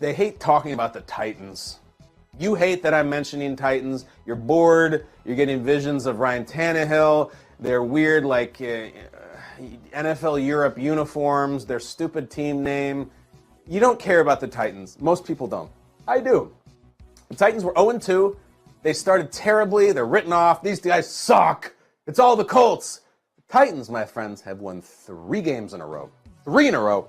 they hate talking about the Titans. You hate that I'm mentioning Titans. You're bored. You're getting visions of Ryan Tannehill. They're weird, like NFL Europe uniforms, their stupid team name. You don't care about the Titans. Most people don't. I do. The Titans were 0-2. They started terribly. They're written off. These guys suck. It's all the Colts. The Titans, my friends, have won 3 games in a row. 3 in a row.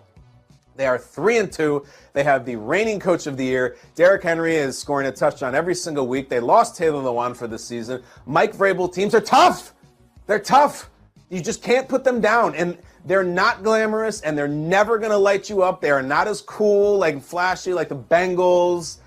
They are 3-2. They have the reigning coach of the year. Derrick Henry is scoring a touchdown every single week. They lost Taylor Lewan for this season. Mike Vrabel teams are tough. They're tough. You just can't put them down. And they're not glamorous, and they're never going to light you up. They are not as cool, like flashy, like the Bengals.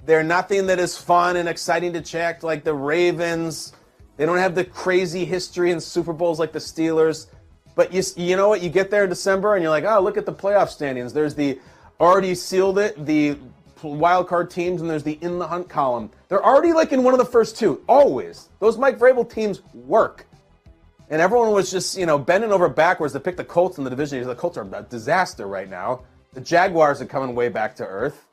They're nothing that is fun and exciting to check like the Ravens. They don't have the crazy history in Super Bowls like the Steelers. But you know what? You get there in December and you're like, oh, look at the playoff standings. There's the already sealed it, the wild card teams, and there's the in the hunt column. They're already like in one of the first 2. Always. Those Mike Vrabel teams work. And everyone was just, bending over backwards to pick the Colts in the division. The Colts are a disaster right now. The Jaguars are coming way back to earth.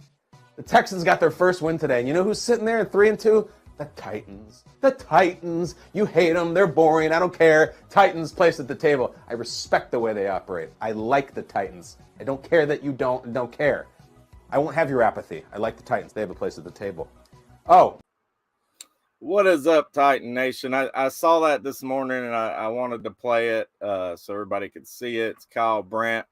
The Texans got their first win today. And you know who's sitting there at 3-2? The Titans. The Titans. You hate them. They're boring. I don't care. Titans place at the table. I respect the way they operate. I like the Titans. I don't care that you don't care. I won't have your apathy. I like the Titans. They have a place at the table. Oh. What is up, Titan Nation? I saw that this morning, and I wanted to play it so everybody could see it. It's Kyle Brandt.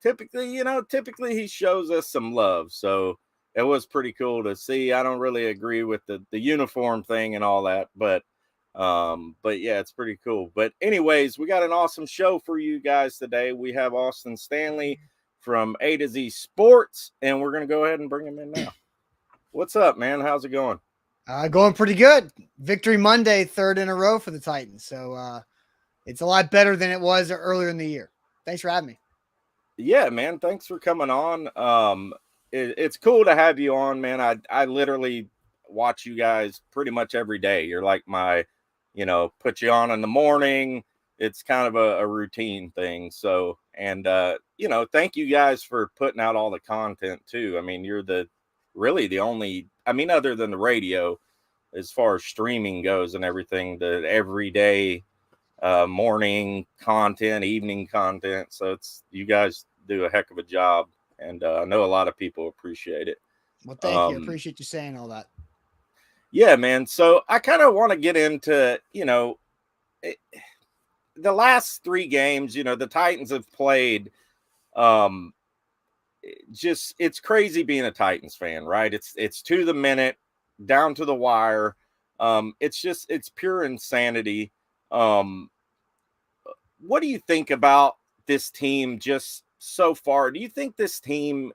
Typically he shows us some love, so it was pretty cool to see. I don't really agree with the uniform thing and all that, but yeah, it's pretty cool. But anyways, we got an awesome show for you guys today. We have Austin Stanley from A to Z Sports, and we're going to go ahead and bring him in now. What's up, man? How's it going? Going pretty good. Victory Monday, 3rd in a row for the Titans. So it's a lot better than it was earlier in the year. Thanks for having me. Yeah, man. Thanks for coming on. It's cool to have you on, man. I literally watch you guys pretty much every day. You're like my, put you on in the morning. It's kind of a routine thing. So, and, thank you guys for putting out all the content too. I mean, you're really the only, other than the radio, as far as streaming goes and everything, the everyday morning content, evening content. So you guys do a heck of a job. And I know a lot of people appreciate it. Well, thank you. I appreciate you saying all that. Yeah, man. So I kind of want to get into, the last 3 games, the Titans have played. It's crazy being a Titans fan, right? It's to the minute, down to the wire. It's pure insanity. What do you think about this team just so far? Do you think this team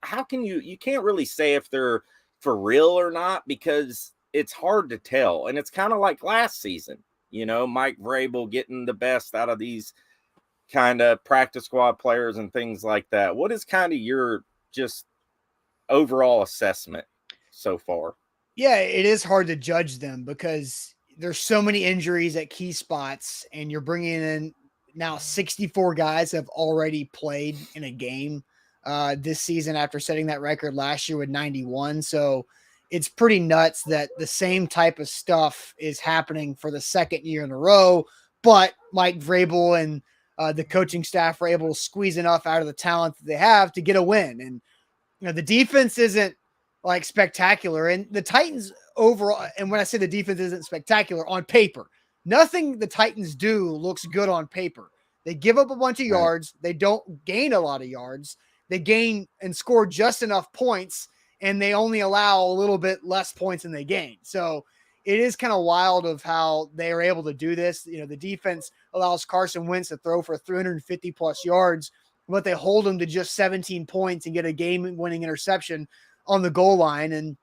how can you can't really say if they're for real or not, because it's hard to tell. And it's kind of like last season, Mike Vrabel getting the best out of these kind of practice squad players and things like that. What is kind of your just overall assessment so far? Yeah, it is hard to judge them because there's so many injuries at key spots, and you're bringing in now 64 guys have already played in a game this season after setting that record last year with 91. So it's pretty nuts that the same type of stuff is happening for the 2nd year in a row, but Mike Vrabel and the coaching staff were able to squeeze enough out of the talent that they have to get a win. And the defense isn't like spectacular, and the Titans overall, and when I say the defense isn't spectacular on paper, nothing the Titans do looks good on paper. They give up a bunch of yards. They don't gain a lot of yards. They gain and score just enough points, and they only allow a little bit less points than they gain. So it is kind of wild of how they are able to do this. The defense allows Carson Wentz to throw for 350 plus yards, but they hold him to just 17 points and get a game-winning interception on the goal line. And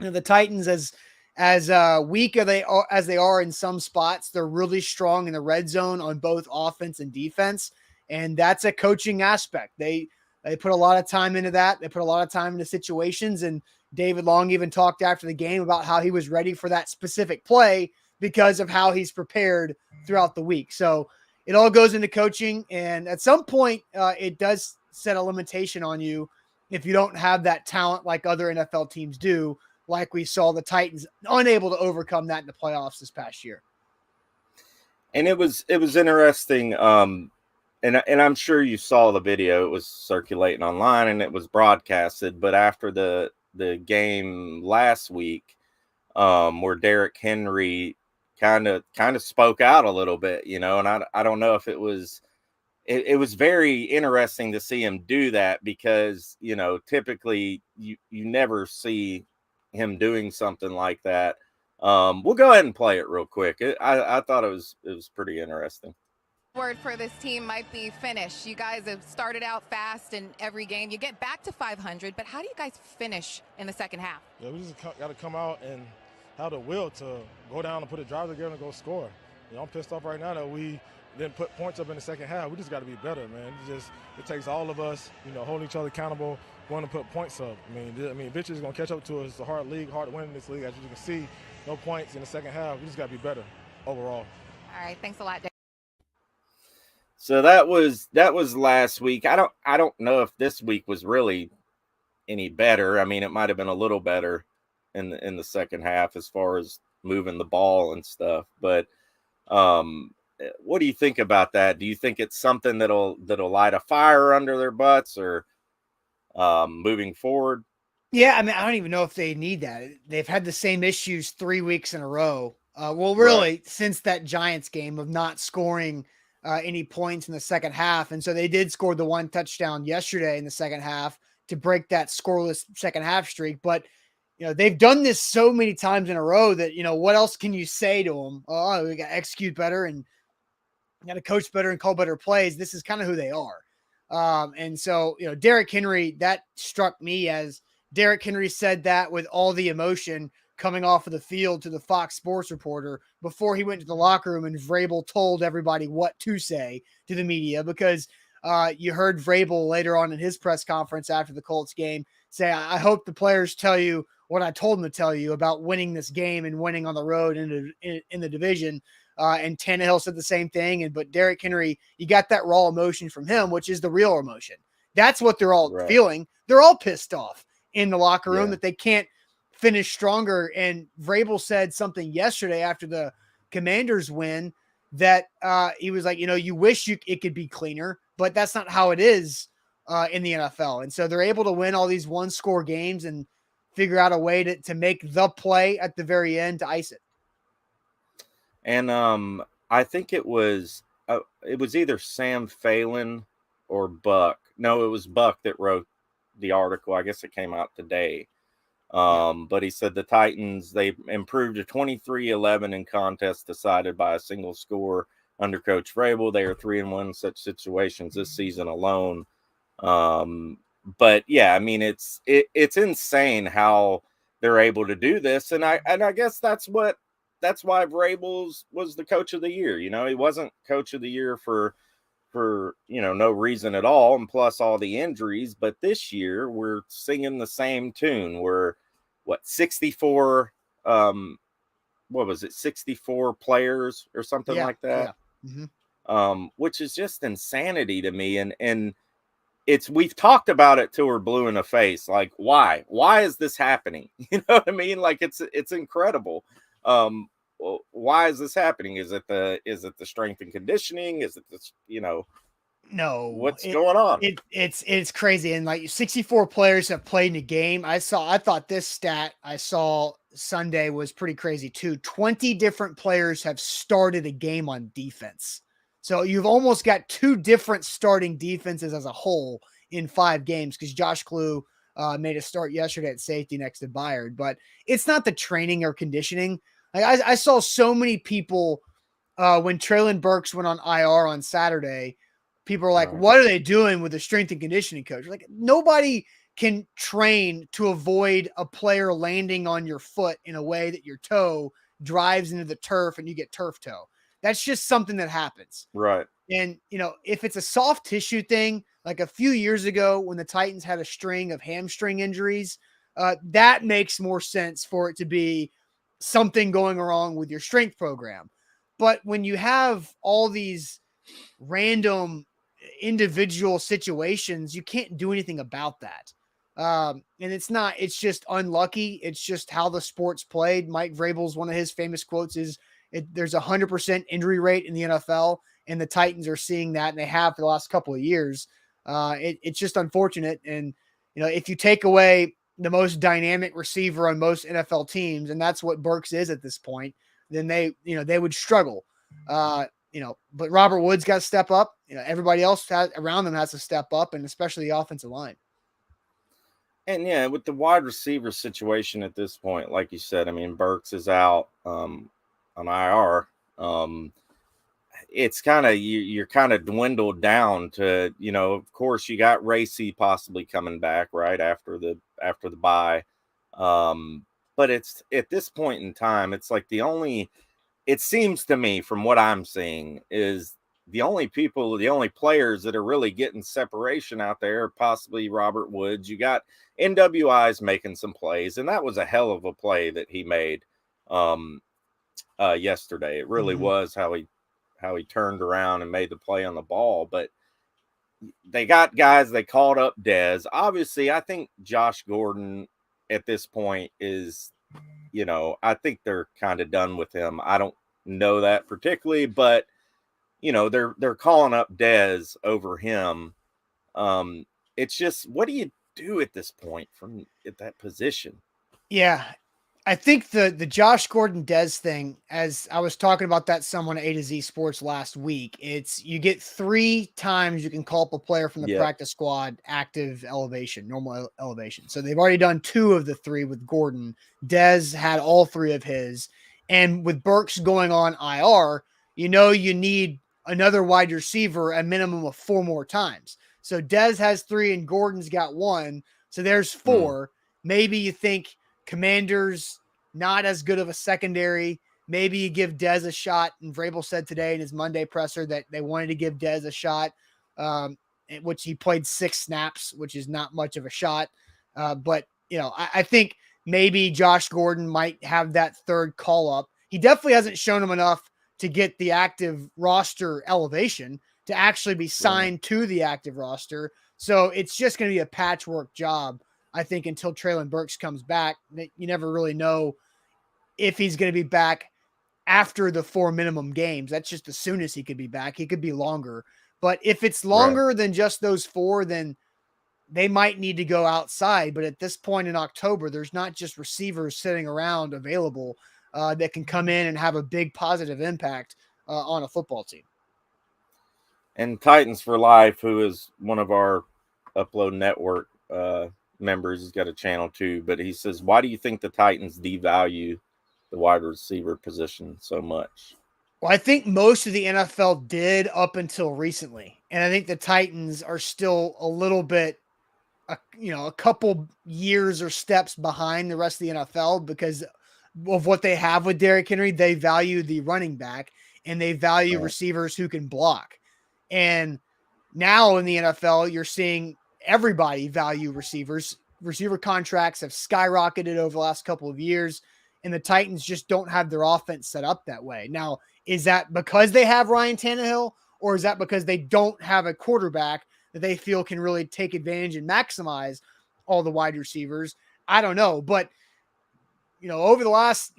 the Titans, as weak as they are in some spots, they're really strong in the red zone on both offense and defense, and that's a coaching aspect. They put a lot of time into that. They put a lot of time into situations, and David Long even talked after the game about how he was ready for that specific play because of how he's prepared throughout the week. So it all goes into coaching, and at some point it does set a limitation on you if you don't have that talent like other NFL teams do, like we saw the Titans unable to overcome that in the playoffs this past year. And it was interesting. And I'm sure you saw the video. It was circulating online and it was broadcasted. But after the game last week, where Derrick Henry kind of spoke out a little bit, and I don't know if it was very interesting to see him do that because, typically you never see him doing something like that. We'll go ahead and play it real quick. I thought it was pretty interesting. Word for this team might be finish. You guys have started out fast in every game. You get back to 500, but how do you guys finish in the second half? Yeah, we just got to come out and have the will to go down and put a drive together and go score. I'm pissed off right now that we didn't put points up in the second half. We just got to be better, man. It takes all of us, holding each other accountable, wanting to put points up. I mean, bitches is going to catch up to us. It's a hard league, hard to win in this league. As you can see, no points in the second half. We just got to be better overall. All right, thanks a lot, Dave. So that was last week. I don't know if this week was really any better. I mean, it might have been a little better in the second half as far as moving the ball and stuff. But what do you think about that? Do you think it's something that'll light a fire under their butts or moving forward? Yeah, I mean, I don't even know if they need that. They've had the same issues 3 weeks in a row. Really, since that Giants game of not scoring any points in the second half. And so they did score the one touchdown yesterday in the second half to break that scoreless second half streak. But, they've done this so many times in a row that, what else can you say to them? Oh, we got to execute better and got to coach better and call better plays. This is kind of who they are. And so, Derrick Henry, that struck me as Derrick Henry said that with all the emotion coming off of the field to the Fox Sports reporter before he went to the locker room and Vrabel told everybody what to say to the media because you heard Vrabel later on in his press conference after the Colts game say, I hope the players tell you what I told them to tell you about winning this game and winning on the road in the division. And Tannehill said the same thing. But Derrick Henry, you got that raw emotion from him, which is the real emotion. That's what they're all feeling. They're all pissed off in the locker room that they can't finish stronger. And Vrabel said something yesterday after the Commanders win that he was like, you wish it could be cleaner, but that's not how it is in the NFL. And so they're able to win all these one-score games and figure out a way to make the play at the very end to ice it. And I think it was either Sam Phelan or Buck. No, it was Buck that wrote the article. I guess it came out today. But he said the Titans, they improved to 23-11 in contests decided by a single score under Coach Vrabel. They are 3-1 in such situations this season alone. But yeah, I mean, it's insane how they're able to do this. And I guess that's why Vrabel was the coach of the year. He wasn't coach of the year for no reason at all. And plus all the injuries, but this year we're singing the same tune. We're 64, what was it? 64 players or something like that. Yeah. Mm-hmm. Which is just insanity to me. And we've talked about it till we're blue in the face. Like, why is this happening? You know what I mean? Like it's incredible. Why is this happening? Is it the strength and conditioning? Is it this, no, what's going on? It's crazy. And like 64 players have played in a game. I thought this stat I saw Sunday was pretty crazy too. 20 different players have started a game on defense. So you've almost got two different starting defenses as a whole in 5 games because Josh Klue made a start yesterday at safety next to Byard. But it's not the training or conditioning. Like I saw so many people when Traylon Burks went on IR on Saturday, people are like, what are they doing with the strength and conditioning coach? Like nobody can train to avoid a player landing on your foot in a way that your toe drives into the turf and you get turf toe. That's just something that happens. Right. And, if it's a soft tissue thing, like a few years ago when the Titans had a string of hamstring injuries, that makes more sense for it to be something going wrong with your strength program. But when you have all these random individual situations, you can't do anything about that. And it's just unlucky. It's just how the sport's played. Mike Vrabel's one of his famous quotes is there's 100% injury rate in the NFL, and the Titans are seeing that, and they have for the last couple of years. It's just unfortunate. And, if you take away the most dynamic receiver on most NFL teams, and that's what Burks is at this point, then they would struggle. But Robert Woods got to step up. Everybody else around them has to step up, and especially the offensive line. And yeah, with the wide receiver situation at this point, like you said, I mean, Burks is out on IR. It's kind of you're kind of dwindled down to, of course you got Rossi possibly coming back right after the bye. But it's at this point in time, it's like it seems to me from what I'm seeing is the only players that are really getting separation out there are possibly Robert Woods. You got NWI's making some plays, and that was a hell of a play that he made yesterday. It really was how he turned around and made the play on the ball. But they got guys, they called up Dez. Obviously, I think Josh Gordon at this point is, I think they're kind of done with him. I don't know that particularly, but they're calling up Dez over him. It's just, what do you do at this point at that position? Yeah. I think the Josh Gordon Dez thing, as I was talking about that someone at A to Z Sports last week, it's you get 3 times you can call up a player from the practice squad active elevation, normal elevation. So they've already done 2 of the 3 with Gordon. Dez had all 3 of his. And with Burks going on IR, you need another wide receiver a minimum of 4 more times. So Dez has 3 and Gordon's got 1. So there's 4. Maybe you think Commanders, not as good of a secondary. Maybe you give Dez a shot. And Vrabel said today in his Monday presser that they wanted to give Dez a shot, which he played 6 snaps, which is not much of a shot. But, I think maybe Josh Gordon might have that 3rd call up. He definitely hasn't shown him enough to get the active roster elevation to actually be signed to the active roster. So it's just going to be a patchwork job, I think, until Treylon Burks comes back. You never really know if he's going to be back after the 4 minimum games. That's just the soonest he could be back. He could be longer. But if it's longer than just those 4, then they might need to go outside. But at this point in October, there's not just receivers sitting around available that can come in and have a big positive impact on a football team. And Titans for Life, who is one of our Upload Network members, he's got a channel too, but he says, why do you think the Titans devalue the wide receiver position so much? Well, I think most of the NFL did up until recently. And I think the Titans are still a little bit, a couple years or steps behind the rest of the NFL because of what they have with Derrick Henry. They value the running back and they value receivers who can block. And now in the NFL, you're seeing everybody value receivers. Receiver contracts have skyrocketed over the last couple of years, and the Titans just don't have their offense set up that way. Now, is that because they have Ryan Tannehill, or is that because they don't have a quarterback that they feel can really take advantage and maximize all the wide receivers? I don't know. But, over the last,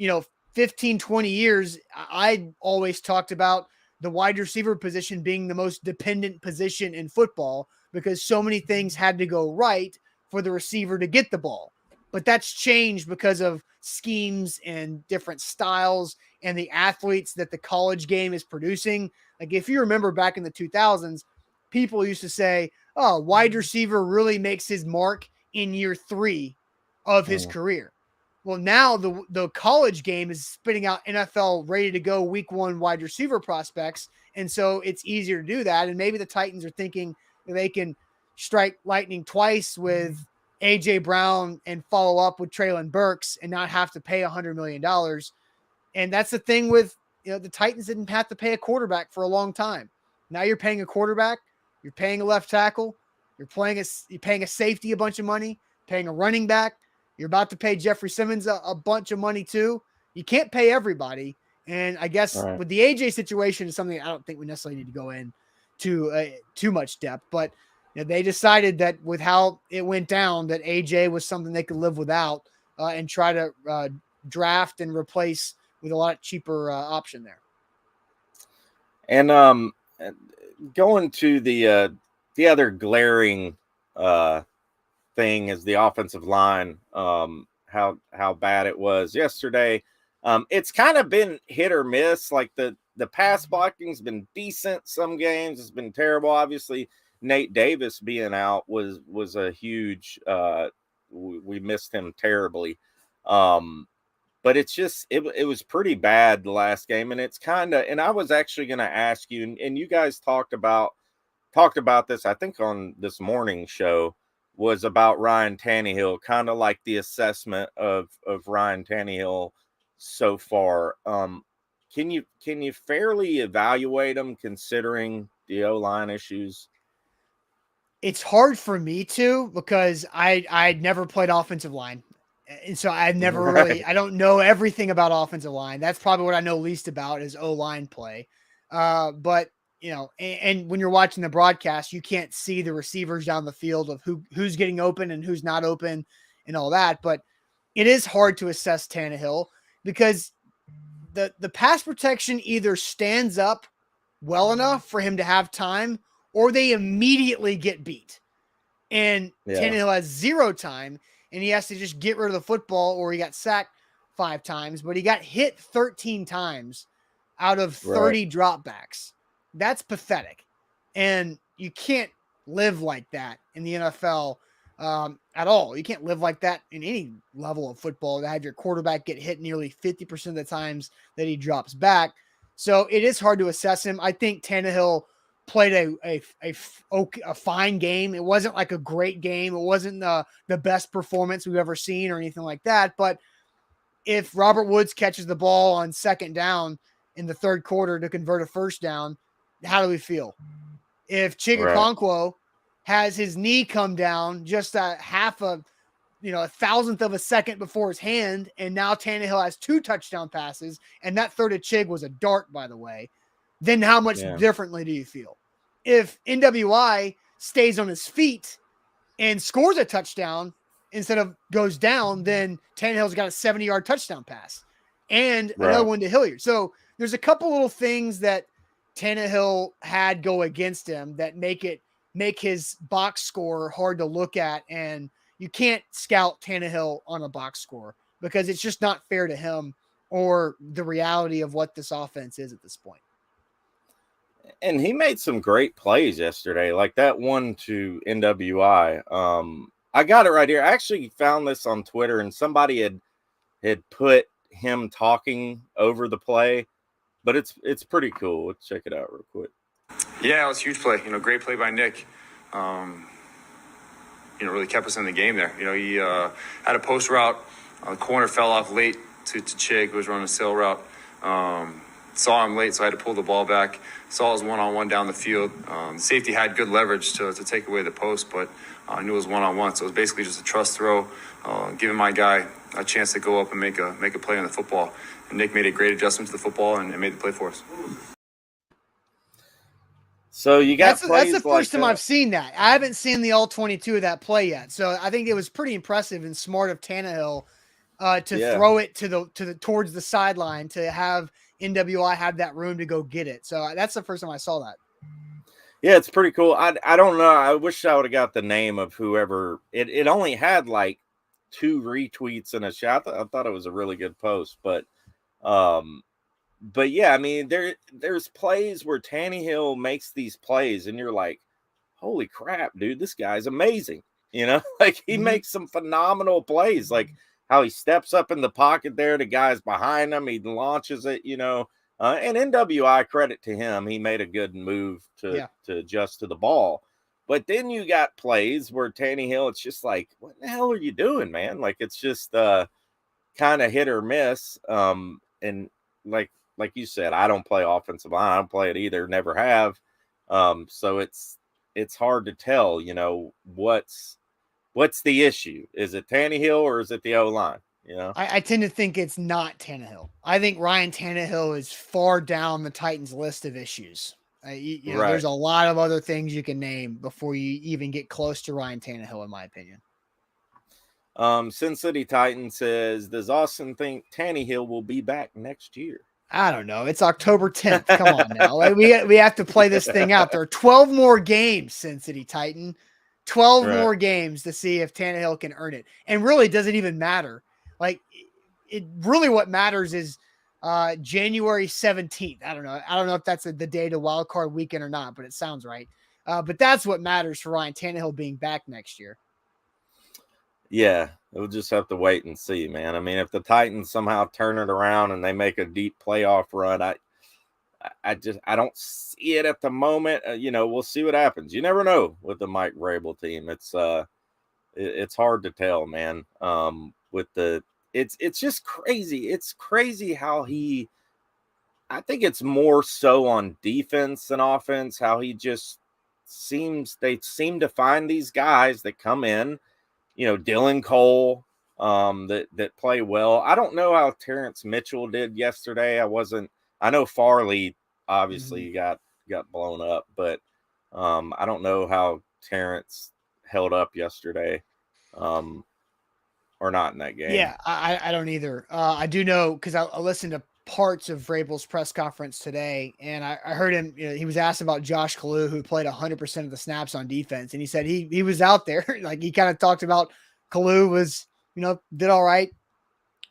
15, 20 years, I always talked about the wide receiver position being the most dependent position in football because so many things had to go right for the receiver to get the ball. But that's changed because of schemes and different styles and the athletes that the college game is producing. Like if you remember back in the 2000s, people used to say, oh, wide receiver really makes his mark in year 3 of his career. Well, now the college game is spitting out NFL ready to go week 1 wide receiver prospects. And so it's easier to do that. And maybe the Titans are thinking that they can strike lightning twice with AJ Brown and follow up with Treylon Burks and not have to pay $100 million. And that's the thing with, the Titans didn't have to pay a quarterback for a long time. Now you're paying a quarterback, you're paying a left tackle, you're paying a safety a bunch of money, paying a running back. You're about to pay Jeffrey Simmons a bunch of money too. You can't pay everybody. And I guess with the AJ situation is something I don't think we necessarily need to go into too much depth. But they decided that with how it went down, that AJ was something they could live without, and try to draft and replace with a lot cheaper option there. And going to the other glaring thing is the offensive line. How bad it was yesterday. It's kind of been hit or miss. Like the pass blocking's been decent some games. It's been terrible. Obviously, Nate Davis being out was a huge. We missed him terribly. But it's just it was pretty bad the last game, and it's kind of. And I was actually going to ask you, and you guys talked about this, I think, on this morning show, was about Ryan Tannehill, kind of like the assessment of Ryan Tannehill so far. Can you fairly evaluate him considering the O-line issues? It's hard for me to, because I'd never played offensive line. And so I've never really, I don't know everything about offensive line. That's probably what I know least about is O-line play. But and when you're watching the broadcast, you can't see the receivers down the field of who's getting open and who's not open and all that. But it is hard to assess Tannehill because the pass protection either stands up well enough for him to have time, or they immediately get beat. And Tannehill has zero time, and he has to just get rid of the football, or he got sacked 5 times, but he got hit 13 times out of 30 dropbacks. That's pathetic. And you can't live like that in the NFL at all. You can't live like that in any level of football, to have your quarterback get hit nearly 50% of the times that he drops back. So it is hard to assess him. I think Tannehill played a fine game. It wasn't like a great game. It wasn't the best performance we've ever seen or anything like that. But if Robert Woods catches the ball on second down in the third quarter to convert a first down, how do we feel? If Chigakonkwo has his knee come down just a thousandth of a second before his hand, and now Tannehill has 2 touchdown passes, and that third of Chig was a dart, by the way, then how much differently do you feel? If NWI stays on his feet and scores a touchdown instead of goes down, then Tannehill's got a 70-yard touchdown pass and another one to Hilliard. So there's a couple little things that Tannehill had go against him that make his box score hard to look at, and you can't scout Tannehill on a box score because it's just not fair to him or the reality of what this offense is at this point. And he made some great plays yesterday, like that one to NWI. I got it right here. I actually found this on Twitter, and somebody had put him talking over the play, but it's pretty cool. Let's check it out real quick. Yeah, it was a huge play. Great play by Nick. Really kept us in the game there. He had a post route. The corner fell off late to Chig, who was running a sail route. Saw him late, so I had to pull the ball back. Saw his one-on-one down the field. The safety had good leverage to take away the post, but I knew it was one-on-one. So it was basically just a trust throw, giving my guy a chance to go up and make a play on the football. And Nick made a great adjustment to the football and made the play for us. So you got that's the first time I've seen that. I haven't seen the all 22 of that play yet. So I think it was pretty impressive and smart of Tannehill to throw it towards the sideline to have NWI have that room to go get it. So that's the first time I saw that. Yeah, it's pretty cool. I don't know. I wish I would have got the name of whoever. It only had like 2 retweets and a shot. I thought it was a really good post, but yeah, I mean, there's plays where Tannehill makes these plays, and you're like, holy crap, dude, this guy's amazing. Like he makes some phenomenal plays, like how he steps up in the pocket there, the guy's behind him, he launches it, and NWI, credit to him, he made a good move to adjust to the ball. But then you got plays where Tannehill, it's just like, what the hell are you doing, man? Like it's just kind of hit or miss. And like you said, I don't play offensive line. I don't play it either. Never have. So it's hard to tell, what's the issue? Is it Tannehill or is it the O-line? I tend to think it's not Tannehill. I think Ryan Tannehill is far down the Titans list of issues. You know, Right. there's a lot of other things you can name before you even get close to Ryan Tannehill, in my opinion. Sin City Titan says, does Austin think Tannehill will be back next year? I don't know. It's October 10th. Come on now. Like we have to play this thing out. There are 12 more games, Sin City Titan. 12 Right. more games to see if Tannehill can earn it. And really, does it even matter? Like, it really what matters is January 17th. I don't know if that's the day to wild card weekend or not, but it sounds right. But that's what matters for Ryan Tannehill being back next year. Yeah, we'll just have to wait and see, man. I mean, if the Titans somehow turn it around and they make a deep playoff run, I don't see it at the moment. You know, we'll see what happens. You never know with the Mike Vrabel team. It's hard to tell, man. It's just crazy. It's crazy how I think it's more so on defense than offense, how they seem to find these guys that come in, you know, Dylan Cole, that play well. I don't know how Terrence Mitchell did yesterday. I know Farley obviously got blown up, but I don't know how Terrence held up yesterday, or not in that game. Yeah, I don't either. I do know because I listened to parts of Vrabel's press conference today, and I heard him. You know, he was asked about Josh Kalu, who played 100% of the snaps on defense, and he said he was out there. Like, he kind of talked about Kalu was, you know, did all right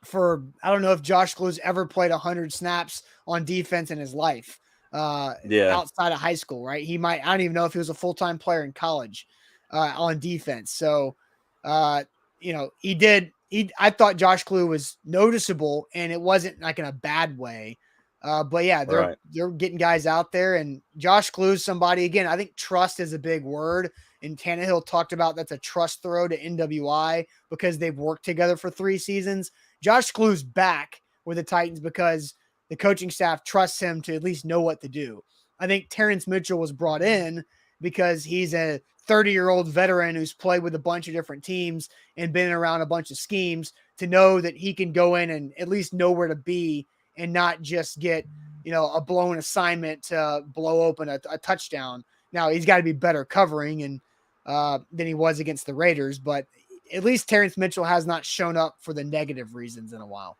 for. I don't know if Josh Kalu's ever played 100 snaps on defense in his life, outside of high school, right? He might. I don't even know if he was a full-time player in college on defense. So, you know, he did. I thought Josh Kalu was noticeable, and it wasn't like in a bad way. But yeah, they're getting guys out there, and Josh Kalu is somebody, again, I think trust is a big word. And Tannehill talked about that's a trust throw to NWI because they've worked together for 3 seasons. Josh Kalu's back with the Titans because the coaching staff trusts him to at least know what to do. I think Terrence Mitchell was brought in because he's a 30-year-old veteran who's played with a bunch of different teams and been around a bunch of schemes to know that he can go in and at least know where to be and not just get, you know, a blown assignment to blow open a touchdown. Now, he's got to be better covering and than he was against the Raiders, but at least Terrence Mitchell has not shown up for the negative reasons in a while.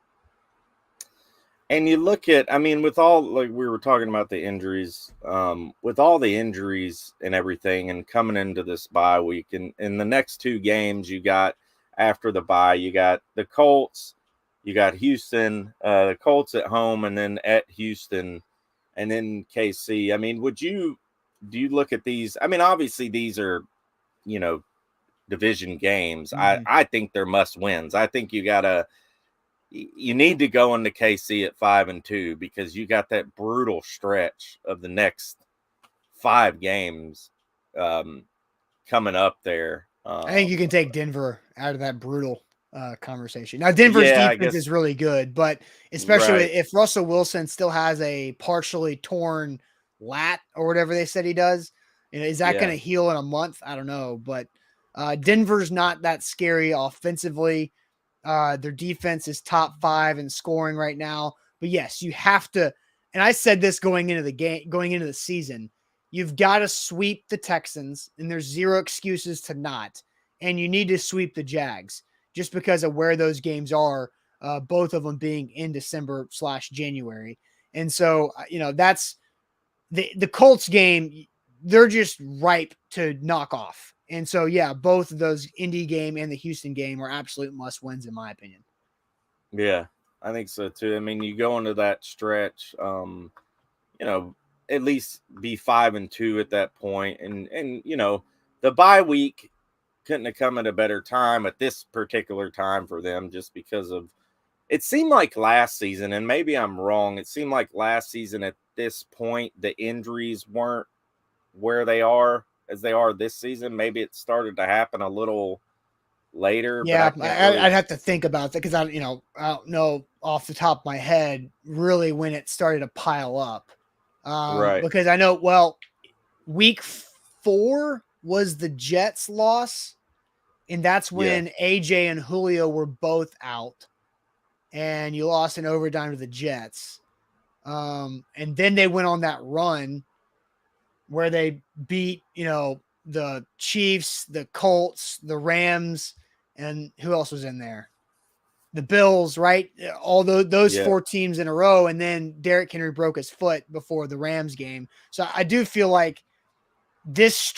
And you look at, I mean, with all, like we were talking about the injuries, with all the injuries and everything, and coming into this bye week, and in the next 2 games you got after the bye, you got the Colts, you got Houston, the Colts at home, and then at Houston, and then KC. I mean, do you look at these? I mean, obviously these are, you know, division games. I think they're must wins. I think you need to go into KC at 5-2 because you got that brutal stretch of the next 5 games coming up there. I think you can take Denver out of that brutal conversation. Now, Denver's defense is really good, but especially if Russell Wilson still has a partially torn lat or whatever they said he does, you know, is that going to heal in a month? I don't know, but Denver's not that scary offensively. Their defense is top 5 in scoring right now. But yes, you have to, and I said this going into the game, going into the season, you've got to sweep the Texans, and there's 0 excuses to not. And you need to sweep the Jags just because of where those games are, both of them being in December/January. And so, you know, that's the Colts game. They're just ripe to knock off. And so, yeah, both of those Indy game and the Houston game are absolute must wins, in my opinion. Yeah, I think so too. I mean, you go into that stretch, you know, at least be 5-2 at that point. And, you know, the bye week couldn't have come at a better time at this particular time for them, just because of, it seemed like last season, and maybe I'm wrong, it seemed like last season at this point, the injuries weren't where they are as they are this season. Maybe it started to happen a little later. Yeah, but I'd have to think about that because I don't know off the top of my head really when it started to pile up. Because I know, week 4 was the Jets loss, and that's when AJ and Julio were both out, and you lost in overtime to the Jets. And then they went on that run. where they beat, the Chiefs, the Colts, the Rams, and who else was in there? The Bills, right? All those Yeah. 4 teams in a row. And then Derrick Henry broke his foot before the Rams game. So I do feel like this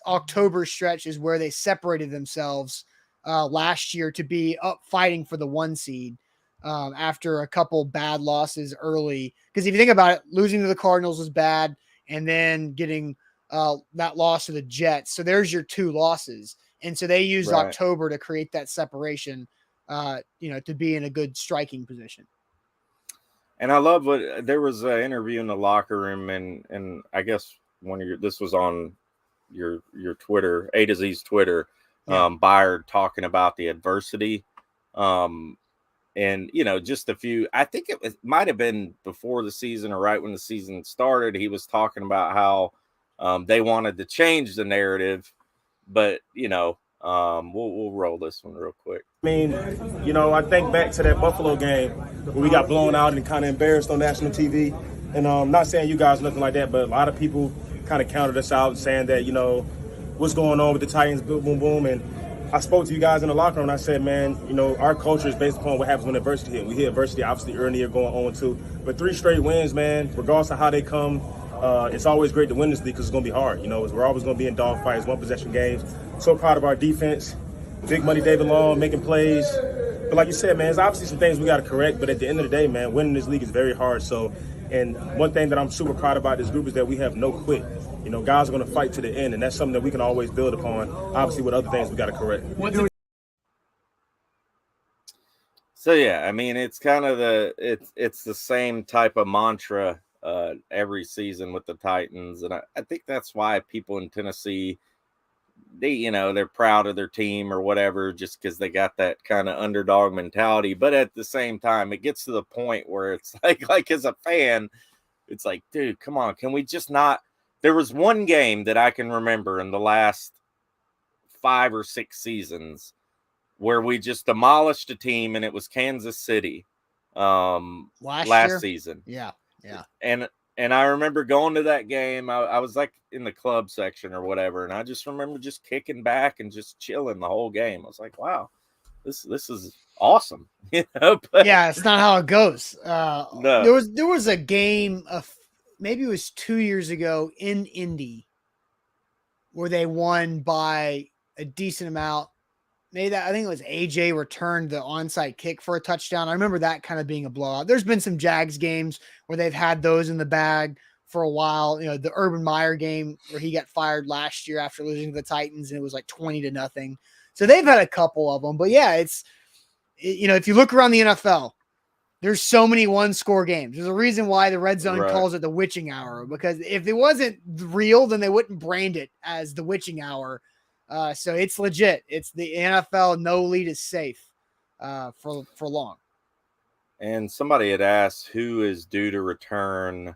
October stretch is where they separated themselves last year to be up fighting for the 1 seed after a couple bad losses early. Because if you think about it, losing to the Cardinals was bad, and then getting that loss to the Jets. So there's your 2 losses. And so they used Right. October to create that separation, to be in a good striking position. And I love there was an interview in the locker room, and I guess this was on your Twitter, A to Z's Twitter, Byard talking about the adversity. And just a few, I think it might have been before the season or right when the season started. He was talking about how they wanted to change the narrative, but we'll roll this one real quick. I mean, I think back to that Buffalo game where we got blown out and kind of embarrassed on national TV. And I'm not saying you guys nothing like that, but a lot of people kind of counted us out, saying that, what's going on with the Titans, boom, boom, boom. And I spoke to you guys in the locker room, and I said, man, our culture is based upon what happens when adversity hits. We hit adversity, obviously, early in the year going on too. But 3 straight wins, man, regardless of how they come, it's always great to win this league because it's going to be hard. We're always going to be in dogfights, 1-possession games. So proud of our defense. Big money David Long making plays. But like you said, man, there's obviously some things we got to correct. But at the end of the day, man, winning this league is very hard. So, and one thing that I'm super proud about this group is that we have no quit. Guys are going to fight to the end, and that's something that we can always build upon. Obviously, with other things we got to correct. So yeah, I mean, it's kind of it's the same type of mantra every season with the Titans, and I think that's why people in Tennessee, they're proud of their team or whatever, just because they got that kind of underdog mentality. But at the same time, it gets to the point where it's like as a fan, it's like, dude, come on, can we just not? There was one game that I can remember in the last 5 or 6 seasons where we just demolished a team, and it was Kansas City last season. Yeah. And I remember going to that game. I was like in the club section or whatever, and I just remember just kicking back and just chilling the whole game. I was like, wow, this is awesome. But yeah, it's not how it goes. No. There was a game of maybe it was 2 years ago in Indy where they won by a decent amount. I think it was AJ returned the onside kick for a touchdown. I remember that kind of being a blowout. There's been some Jags games where they've had those in the bag for a while. The Urban Meyer game where he got fired last year after losing to the Titans, and it was like 20-0. So they've had a couple of them, but yeah, it's, if you look around the NFL, there's so many 1-score games. There's a reason why the red zone calls it the witching hour, because if it wasn't real, then they wouldn't brand it as the witching hour. So it's legit. It's the NFL. No lead is safe for long. And somebody had asked who is due to return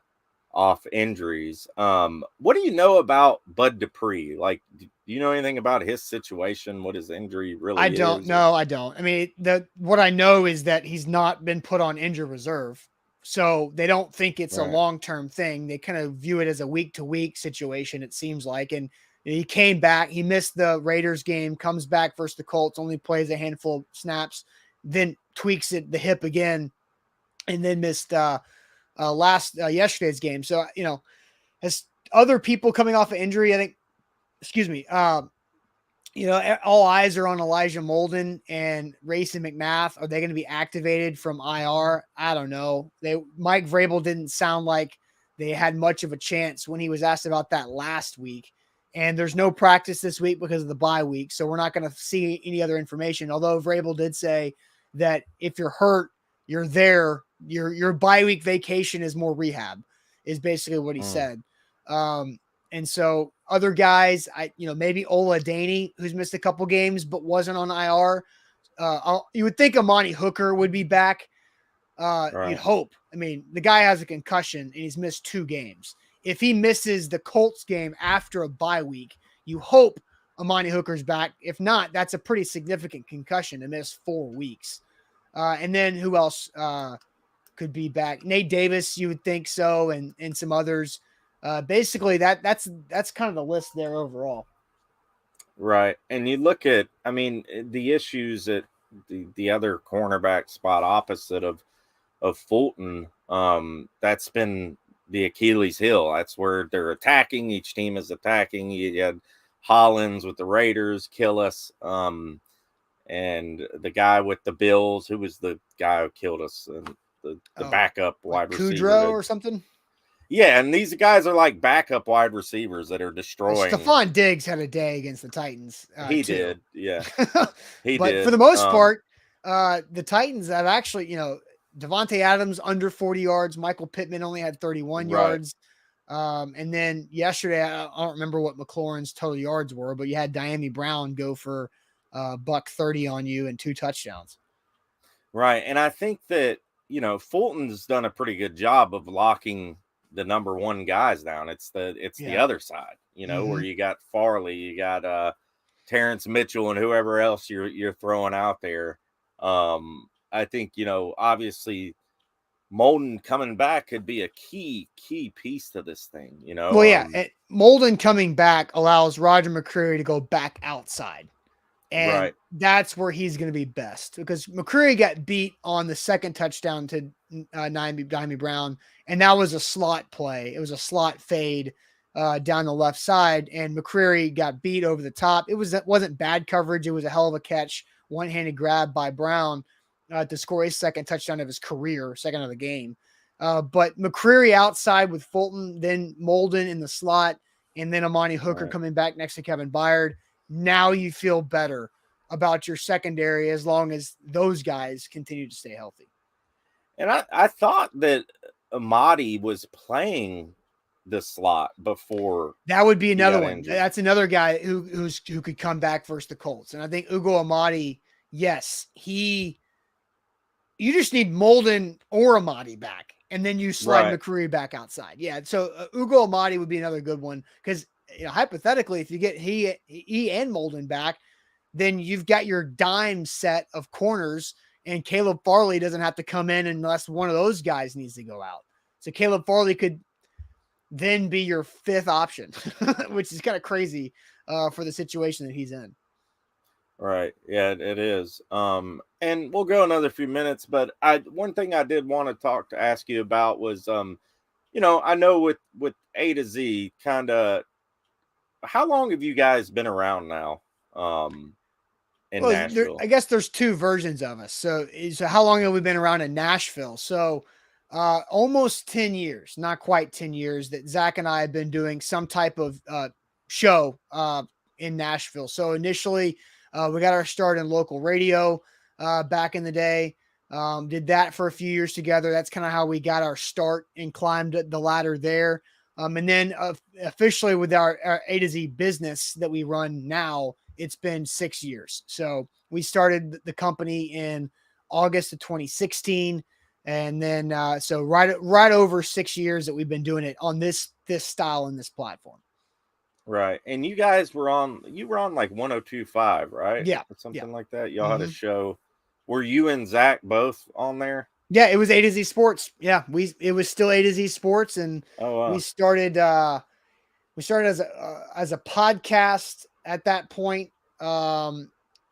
off injuries. What do you know about Bud Dupree? Like, do you know anything about his situation? What his injury really is? I don't know. I don't. I mean, what I know is that he's not been put on injured reserve. So they don't think it's a long-term thing. They kind of view it as a week-to-week situation, it seems like. And he came back. He missed the Raiders game, comes back versus the Colts, only plays a handful of snaps, then tweaks the hip again, and then missed yesterday's game. So, as other people coming off of injury, I think, all eyes are on Elijah Molden and Racing McMath. Are they going to be activated from IR? I don't know. Mike Vrabel didn't sound like they had much of a chance when he was asked about that last week. And there's no practice this week because of the bye week. So we're not going to see any other information. Although Vrabel did say that if you're hurt, you're there. Your bye week vacation is more rehab, is basically what he said. And so other guys, maybe Ola Daney, who's missed a couple games but wasn't on IR. You would think Amani Hooker would be back. You'd hope. I mean, the guy has a concussion and he's missed 2 games. If he misses the Colts game after a bye week, you hope Amani Hooker's back. If not, that's a pretty significant concussion to miss 4 weeks. And then who else could be back? Nate Davis, you would think so, and some others. Basically, that's kind of the list there overall. Right. And you look at, I mean, the issues at the other cornerback spot opposite of Fulton, that's been the Achilles heel. That's where they're attacking. Each team is attacking. You had Hollins with the Raiders kill us. And the guy with the Bills, who was the guy who killed us, and the backup wide receiver. Kudrow or something? Yeah, and these guys are like backup wide receivers that are destroying. Stephon Diggs had a day against the Titans. He too. did, yeah. He but did. For the most part, the Titans have actually, Devontae Adams under 40 yards. Michael Pittman only had 31 yards. And then yesterday, I don't remember what McLaurin's total yards were, but you had Diami Brown go for $130 on you and 2 touchdowns. Right. And I think that, Fulton's done a pretty good job of locking the number one guys down. It's the other side, where you got Farley, you got Terrence Mitchell, and whoever else you're throwing out there. I think, obviously Molden coming back could be a key piece to this thing, Well, yeah. Molden coming back allows Roger McCreary to go back outside. And that's where he's going to be best, because McCreary got beat on the second touchdown to Diami Brown. And that was a slot play. It was a slot fade down the left side. And McCreary got beat over the top. It wasn't bad coverage. It was a hell of a catch. One-handed grab by Brown to score his second touchdown of his career, second of the game. But McCreary outside with Fulton, then Molden in the slot, and then Amani Hooker coming back next to Kevin Byard. Now you feel better about your secondary as long as those guys continue to stay healthy. And I thought that Amadi was playing the slot before. That would be another one. Injured. That's another guy who could come back versus the Colts. And I think Ugo Amadi, yes, you just need Molden or Amadi back, and then you slide McCreary back outside. Yeah. So Ugo Amadi would be another good one, because hypothetically, if you get he and Molden back, then you've got your dime set of corners, and Caleb Farley doesn't have to come in unless one of those guys needs to go out. So Caleb Farley could then be your fifth option, which is kind of crazy for the situation that he's in. Right. Yeah, it is. And we'll go another few minutes, but one thing I did want to ask you about was, I know with A to Z, kind of, how long have you guys been around now? In Nashville? I guess there's two versions of us. So how long have we been around in Nashville? So almost 10 years, not quite 10 years, that Zach and I have been doing some type of show in Nashville. So initially we got our start in local radio back in the day. Did that for a few years together. That's kind of how we got our start and climbed the ladder there. And then officially with our A to Z business that we run now, it's been 6 years. So we started the company in August of 2016. And then, so right over 6 years that we've been doing it on this style and this platform. Right. And you guys were on like 102.5, right? Yeah. Or something like that. Y'all had a show. Were you and Zach both on there? Yeah, it was A to Z Sports. Yeah, it was still A to Z Sports, and we started as a podcast at that point.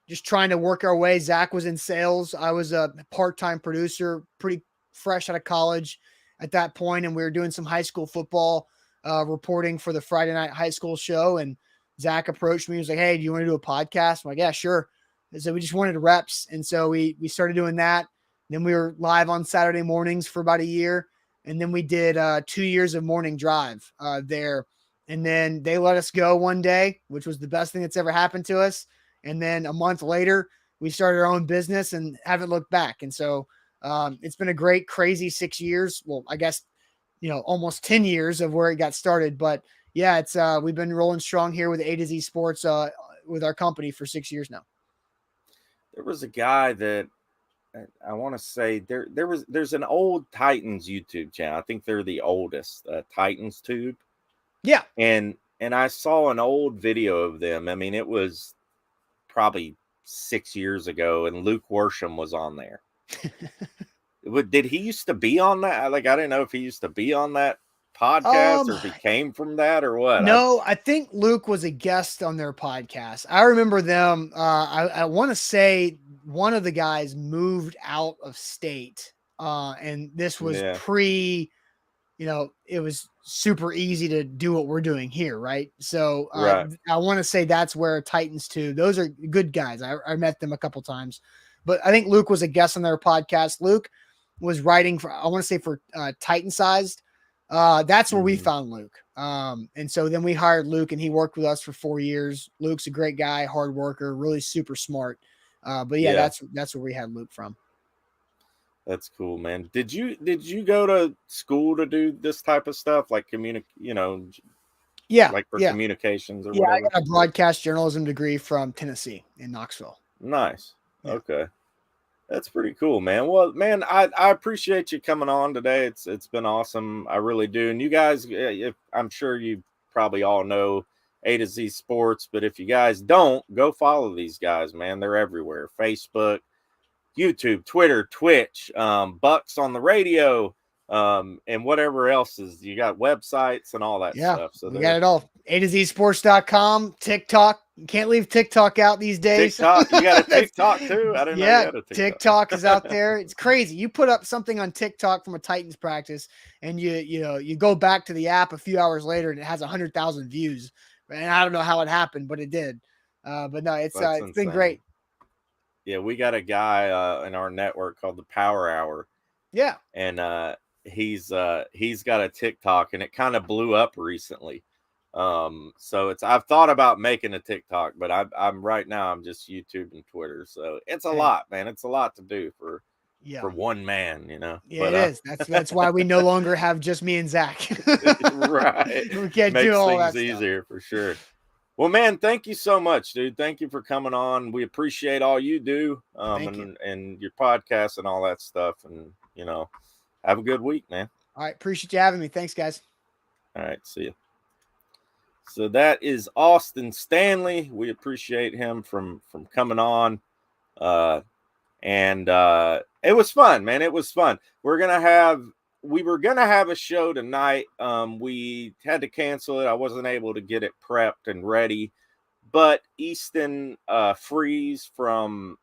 Just trying to work our way. Zach was in sales. I was a part-time producer, pretty fresh out of college at that point, and we were doing some high school football reporting for the Friday night high school show. And Zach approached me. He was like, "Hey, do you want to do a podcast?" I'm like, "Yeah, sure." And so we just wanted reps, and so we started doing that. Then we were live on Saturday mornings for about a year. And then we did 2 years of morning drive there. And then they let us go one day, which was the best thing that's ever happened to us. And then a month later, we started our own business and haven't looked back. And so it's been a great, crazy 6 years. Well, I guess, almost 10 years of where it got started. But yeah, it's we've been rolling strong here with A to Z Sports with our company for 6 years now. There was a guy that, I want to say there's an old Titans YouTube channel. I think they're the oldest, Titans Tube. Yeah. And I saw an old video of them. I mean, it was probably 6 years ago, and Luke Worsham was on there. Did he used to be on that? Like, I didn't know if he used to be on that podcast, or if he came from that, or what? No, I think Luke was a guest on their podcast. I remember them. I want to say one of the guys moved out of state, and this was pre. It was super easy to do what we're doing here, right? So Right. I want to say that's where Titans 2. Those are good guys. I met them a couple times, but I think Luke was a guest on their podcast. Luke was writing for, I want to say, for Titan Sized. That's where we found Luke. And so then we hired Luke, and he worked with us for 4 years. Luke's a great guy, hard worker, really super smart. But yeah, that's where we had Luke from. That's cool, man. Did you go to school to do this type of stuff, like Yeah, like for communications or yeah, whatever? I got a broadcast journalism degree from Tennessee in Knoxville. Nice. Yeah. Okay. That's pretty cool, man. Well, man, I appreciate you coming on today. It's been awesome. I really do. And you guys, I'm sure you probably all know A to Z Sports, but if you guys don't, go follow these guys, man. They're everywhere. Facebook, YouTube, Twitter, Twitch, Bucks on the radio, and whatever else is. You got websites and all that stuff. So we got it all. A to Z Sports.com, TikTok. You can't leave TikTok out these days. TikTok. You got a TikTok too? I didn't know you had a TikTok. TikTok is out there. It's crazy. You put up something on TikTok from a Titans practice, and you go back to the app a few hours later, and it has 100,000 views. And I don't know how it happened, but it did. But no, it's been great. Yeah, we got a guy in our network called the Power Hour. Yeah. And he's got a TikTok, and it kind of blew up recently. So I've thought about making a TikTok, but I'm right now I'm just YouTube and Twitter. So it's a lot, man. It's a lot to do for one man, Yeah, but, it is. That's why we no longer have just me and Zach. Right. We can't Makes do all that things easier for sure. Well, man, thank you so much, dude. Thank you for coming on. We appreciate all you do, and your podcast and all that stuff. And, have a good week, man. All right. Appreciate you having me. Thanks, guys. All right. See you. So that is Austin Stanley. We appreciate him from coming on. And it was fun, man. It was fun. We were going to have a show tonight. We had to cancel it. I wasn't able to get it prepped and ready, but Easton Freeze from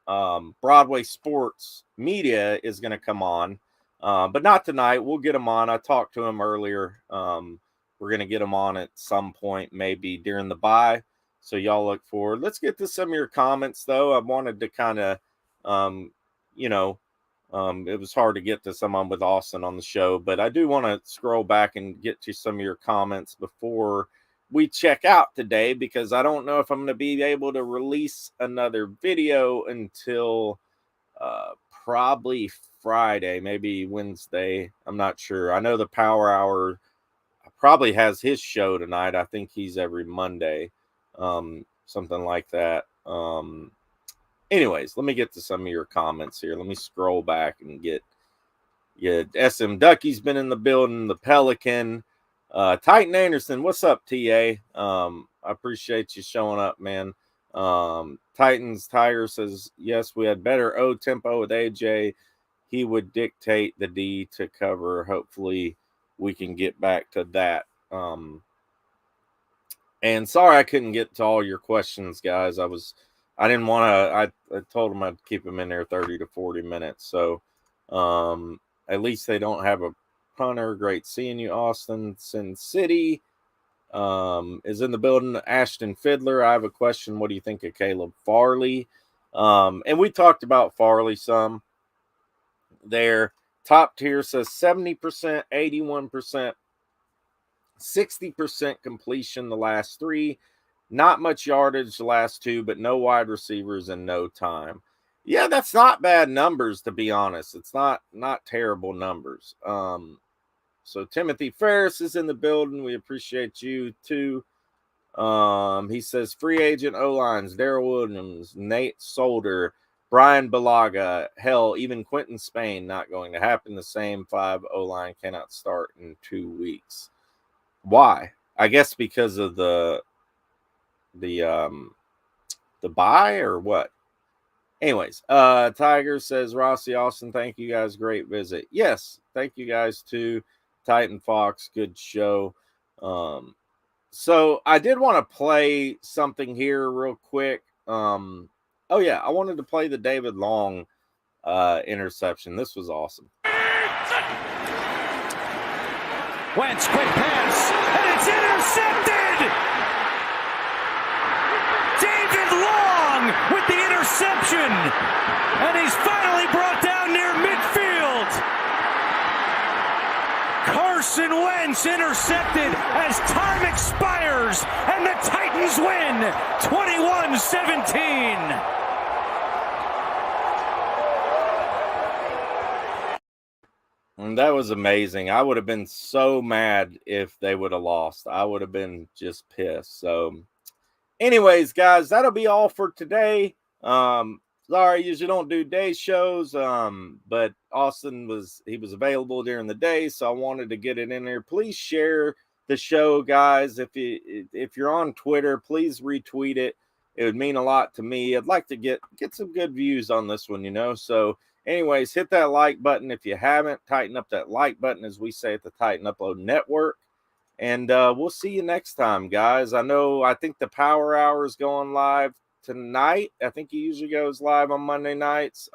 Broadway Sports Media is going to come on, but not tonight. We'll get him on. I talked to him earlier. We're going to get him on at some point, maybe during the bye. So y'all look forward. Let's get to some of your comments, though. I wanted to kind of, it was hard to get to someone with Austin on the show, but I do want to scroll back and get to some of your comments before we check out today, because I don't know if I'm going to be able to release another video until probably Friday, maybe Wednesday. I'm not sure. I know the Power Hour probably has his show tonight. I think he's every Monday, something like that. Anyways, let me get to some of your comments here. Let me scroll back and get SM Ducky's been in the building, the Pelican, Titan Anderson. What's up, TA? I appreciate you showing up, man. Titans Tiger says, yes, we had better O tempo with AJ. He would dictate the D to cover. Hopefully we can get back to that. And sorry I couldn't get to all your questions, guys. I didn't want to, I told them I'd keep them in there 30 to 40 minutes. So at least they don't have a punter. Great seeing you, Austin. Sin City is in the building. Ashton Fiddler, I have a question. What do you think of Caleb Farley? And we talked about Farley some there. Top tier says 70%, 81%, 60% completion the last 3. Not much yardage the last 2, but no wide receivers in no time. Yeah, that's not bad numbers, to be honest. It's not terrible numbers. So Timothy Ferris is in the building. We appreciate you too. He says free agent O-lines, Darrell Williams, Nate Solder, Brian Balaga, hell, even Quentin Spain not going to happen. The same 5 O-line cannot start in 2 weeks. Why? I guess because of the bye or what? Anyways, Tiger says, Rossi, Austin, thank you guys. Great visit. Yes, thank you guys too. Titan Fox, good show. So I did want to play something here real quick. Oh yeah, I wanted to play the David Long interception. This was awesome. Wentz, quick pass, and it's intercepted! David Long with the interception, and he's finally brought down near midfield. Carson Wentz intercepted as time expires, and the Titans win 21-17. And that was amazing. I would have been so mad if they would have lost. I would have been just pissed. So, anyways, guys, that'll be all for today. Sorry, usually don't do day shows. But Austin was available during the day, so I wanted to get it in there. Please share the show, guys. If you're on Twitter, please retweet it. It would mean a lot to me. I'd like to get some good views on this one, So, anyways, hit that like button if you haven't. Tighten up that like button, as we say at the Titan Upload Network. And we'll see you next time, guys. I think the Power Hour is going live tonight. I think he usually goes live on Monday nights.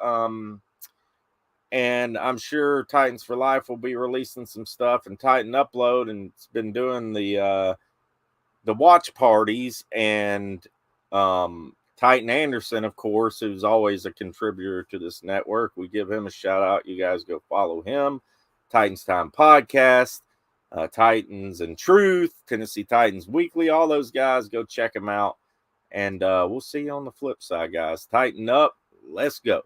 And I'm sure Titans for Life will be releasing some stuff, and Titan Upload, and it's been doing the watch parties, and Titan Anderson, of course, who's always a contributor to this network. We give him a shout out. You guys go follow him. Titans Time Podcast, Titans and Truth, Tennessee Titans Weekly, all those guys, go check them out. And we'll see you on the flip side, guys. Tighten up. Let's go.